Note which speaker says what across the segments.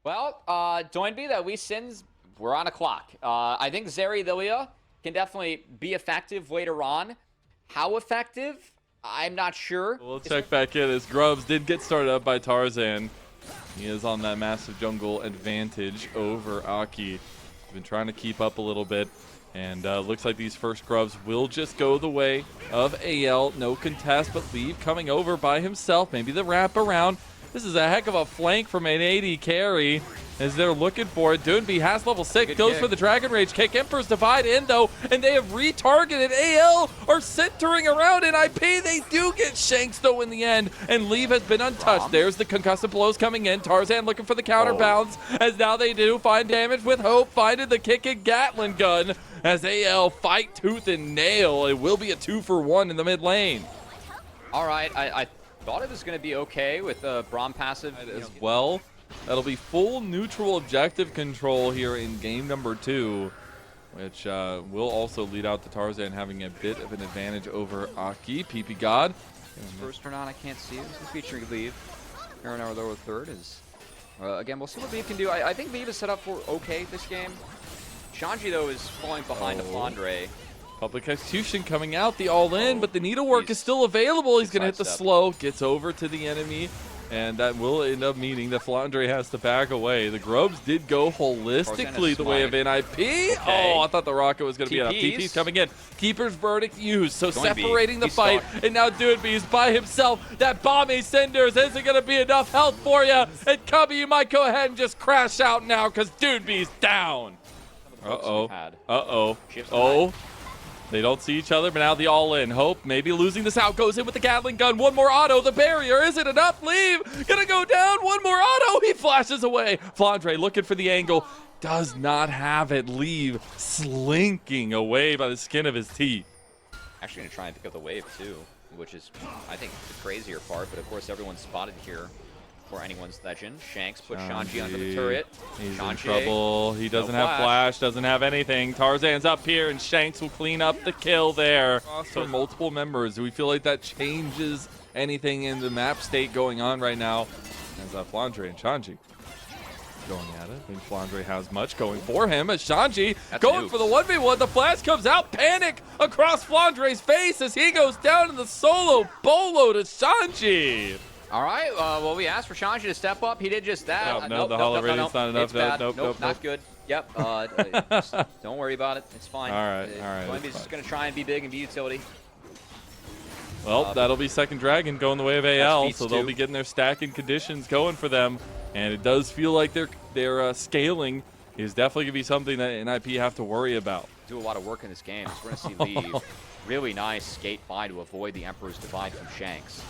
Speaker 1: Well, Doinby, that we sins, we're on a clock. I think Zeri Lilia can definitely be effective later on. How effective? I'm not sure.
Speaker 2: We'll check back in as Grubs did get started up by Tarzan. He is on that massive jungle advantage over Aki. He's been trying to keep up a little bit. And looks like these first Grubs will just go the way of AL. No contest, but Leave coming over by himself. Maybe the wrap around. This is a heck of a flank from an AD carry as they're looking for it. Doonby has level 6,
Speaker 1: Good
Speaker 2: goes
Speaker 1: kick.
Speaker 2: for the Dragon Rage kick. Emperor's Divide in though, and they have retargeted. AL are centering around in IP. They do get Shanks though in the end, and Leave has been untouched. There's the concussive blows coming in. Tarzan looking for the counterbalance, as now they do find damage with Hope, finding the kicking Gatling gun as AL fight tooth and nail. It will be a 2-for-1 in the mid lane.
Speaker 1: All right, I thought it was going to be okay with Braum passive
Speaker 2: As well. That'll be full neutral objective control here in game number 2, which will also lead out to Tarzan having a bit of an advantage over Aki. PP God.
Speaker 1: First or not, I can't see it. This is featuring Leave. Here in our lower third is, again, we'll see what Leave can do. I think Leave is set up for okay this game. Shanji, though, is falling behind the Flandre.
Speaker 2: Public execution coming out, the all-in, but the needlework is still available. He's going to hit the slow, gets over to the enemy, and that will end up meaning that Flandre has to back away. The Grubs did go holistically the way of NIP. Okay. Oh, I thought the rocket was going to be enough. TP's coming in. Keeper's verdict used, so separating the fight, and now Doonby's by himself. That bomb Ascenders isn't going to be enough health for you, and Cubby, you might go ahead and just crash out now because Doonby's down. Uh-oh. Uh-oh. Oh. They don't see each other, but now the all-in. Hope maybe losing this out. Goes in with the Gatling gun. One more auto. The barrier. Is it enough? Leave. Gonna go down. One more auto. He flashes away. Flandre looking for the angle. Does not have it. Leave slinking away by the skin of his teeth.
Speaker 1: Actually gonna try and pick up the wave too, which is, I think, the crazier part. But of course, everyone's spotted here for anyone's legend. Shanks put Shanji under the turret.
Speaker 2: He's in trouble. He doesn't have flash, doesn't have anything. Tarzan's up here, and Shanks will clean up the kill there. For multiple members, do we feel like that changes anything in the map state going on right now? As Flandre and Shanji going at it. I think Flandre has much going for him as Shanji going for the 1v1. The flash comes out. Panic across Flandre's face as he goes down in the solo bolo to Shanji.
Speaker 1: All right, well, we asked for Shanji to step up. He did just that.
Speaker 2: No, the Hollow Radiant's not enough.
Speaker 1: It's bad.
Speaker 2: Nope,
Speaker 1: not good. Yep, just don't worry about it. It's fine.
Speaker 2: All right.
Speaker 1: Doinby's just going to try and be big and be utility.
Speaker 2: Well, that'll be second Dragon going the way of AL, so they'll be getting their stacking conditions going for them. And it does feel like their scaling is definitely going to be something that NIP have to worry about.
Speaker 1: Do a lot of work in this game. So we're going to see Leave. Really nice skate by to avoid the Emperor's Divide from Shanks.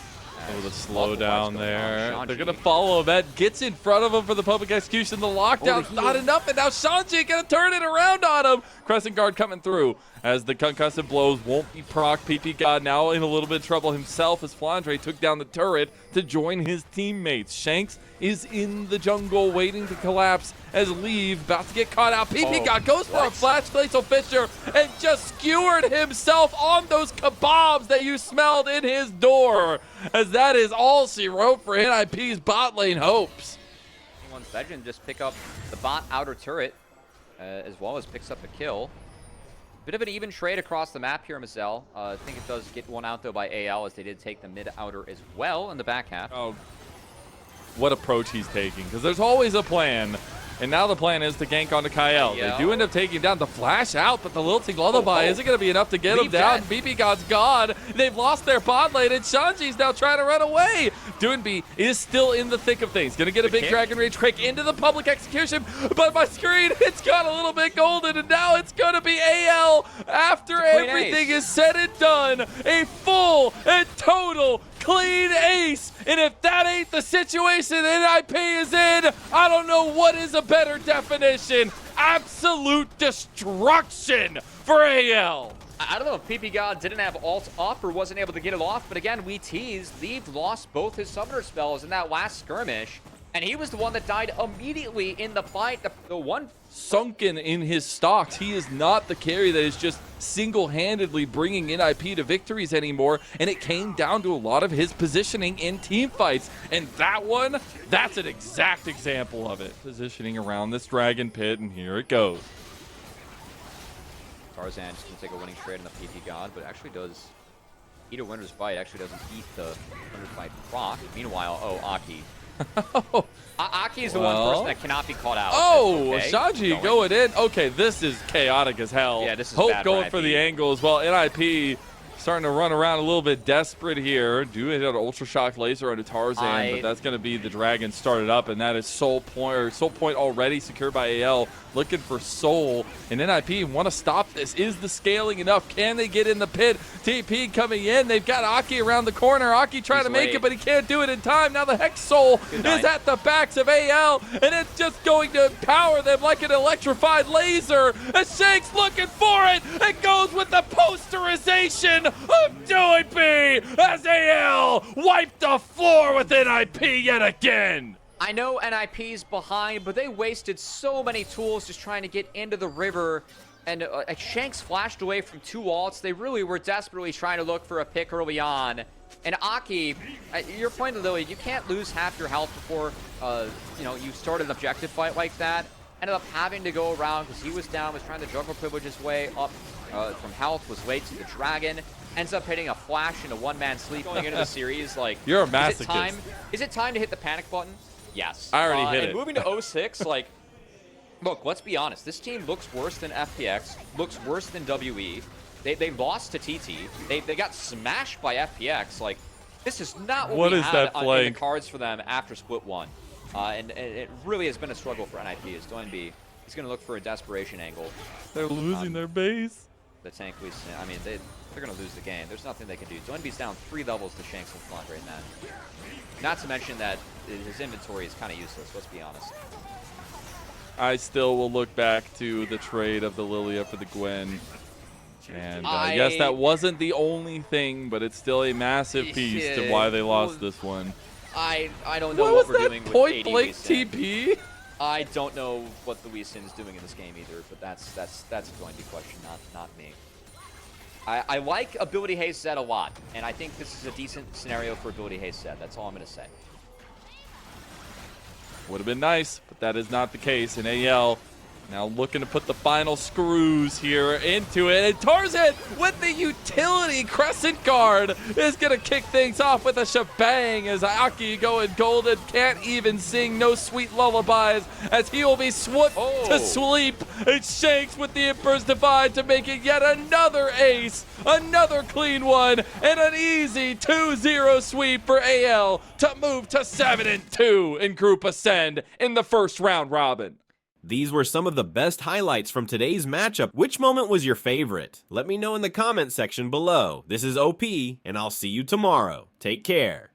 Speaker 2: Oh, the slow down there. They're going to follow. That gets in front of him for the public execution. The lockdown's not enough, and now Shanji going to turn it around on him. Crescent Guard coming through as the concussive blows won't be proc. PP God now in a little bit of trouble himself as Flandre took down the turret to join his teammates. Shanks is in the jungle waiting to collapse as Leave about to get caught out. PP God goes for a flash Glacial Fissure and just skewered himself on those kebabs that you smelled in his door, as that is all she wrote for NIP's bot lane hopes.
Speaker 1: Anyone's legend just pick up the bot outer turret as well as picks up a kill. Bit of an even trade across the map here, Mazel. I think it does get one out, though, by AL, as they did take the mid-outer as well in the back half.
Speaker 2: Oh, what approach he's taking, because there's always a plan. And now the plan is to gank onto Kyle. They do end up taking down the flash out, but the lilting lullaby isn't going to be enough to get him down. BP God's gone. They've lost their bot lane, and Shanji's now trying to run away. Doonby is still in the thick of things. Going to get a big Dragon Rage quick into the public execution, but my screen, it's got a little bit golden, and now it's going to be AL after everything is said and done. A full and total clean ace, and if that ain't the situation NIP is in, I don't know what is a better definition. Absolute destruction for AL.
Speaker 1: I don't know if PP God didn't have ult up or wasn't able to get it off, but again, we teased. Leave lost both his summoner spells in that last skirmish. And he was the one that died immediately in the fight. The one
Speaker 2: sunken in his stocks. He is not the carry that is just single-handedly bringing NIP to victories anymore, and it came down to a lot of his positioning in team fights. And that one, that's an exact example of it. Positioning around this dragon pit, and here it goes.
Speaker 1: Tarzan just going to take a winning trade in the PP God, but actually does eat a winner's fight. Actually doesn't eat the winner's fight proc. Meanwhile, oh, Aki. Aki is the one person that cannot be caught out.
Speaker 2: Oh,
Speaker 1: okay,
Speaker 2: Shaji going in. Okay, this is chaotic as hell.
Speaker 1: Yeah, this is
Speaker 2: Hope
Speaker 1: bad
Speaker 2: going for the angle as well. NIP starting to run around a little bit desperate here. Do hit an Ultra Shock Laser onto Tarzan, but that's going to be the Dragon started up, and that is Soul Point already secured by AL. Looking for Soul, and NIP want to stop this. Is the scaling enough? Can they get in the pit? TP coming in. They've got Aki around the corner. Aki trying to make it, but he can't do it in time. Now the Hex Soul is at the backs of AL, and it's just going to empower them like an electrified laser. And Shank's looking for it. It goes with the posterization of Joey as AL wiped the floor with NIP yet again.
Speaker 1: I know NIP's behind, but they wasted so many tools just trying to get into the river. And Shanks flashed away from 2 ults. They really were desperately trying to look for a pick early on. And Aki, your point, Lily, you can't lose half your health before you start an objective fight like that. Ended up having to go around because he was down, was trying to juggle privilege his way up from health, was late to the Dragon. Ends up hitting a flash in a one-man sleep going into the series. Like,
Speaker 2: you're a masochist.
Speaker 1: Is it time to hit the panic button? Yes.
Speaker 2: I already hit it.
Speaker 1: And moving to 06, like, look, let's be honest. This team looks worse than FPX, looks worse than WE. They lost to TT. They got smashed by FPX. Like, this is not what we had in the cards for them after Split 1. And it really has been a struggle for NIP. As Doinb, he's going to look for a desperation angle.
Speaker 2: They're losing their base.
Speaker 1: The tank, I mean, they're going to lose the game. There's nothing they can do. Doinb's down 3 levels to Shanks and Flandre in that. Not to mention that his inventory is kind of useless, let's be honest.
Speaker 2: I still will look back to the trade of the Lilia for the Gwen. And yes, that wasn't the only thing, but it's still a massive piece to why they lost this one.
Speaker 1: I don't know what we're doing with
Speaker 2: point blank TP?
Speaker 1: I don't know what the Wii Sin's doing in this game either, but that's going to be a question, not me. I like Ability Haze Zed a lot, and I think this is a decent scenario for Ability Haze Zed. That's all I'm going to say.
Speaker 2: Would have been nice, but that is not the case. And AL now looking to put the final screws here into it. And Tarzan with the utility Crescent Guard is going to kick things off with a shebang as Aki going golden. Can't even sing no sweet lullabies as he will be swooped to sleep. And Shanks with the Emperor's Divide to make it yet another ace. Another clean one and an easy 2-0 sweep for AL to move to 7-2 in Group Ascend in the first round robin.
Speaker 3: These were some of the best highlights from today's matchup. Which moment was your favorite? Let me know in the comment section below. This is OP, and I'll see you tomorrow. Take care.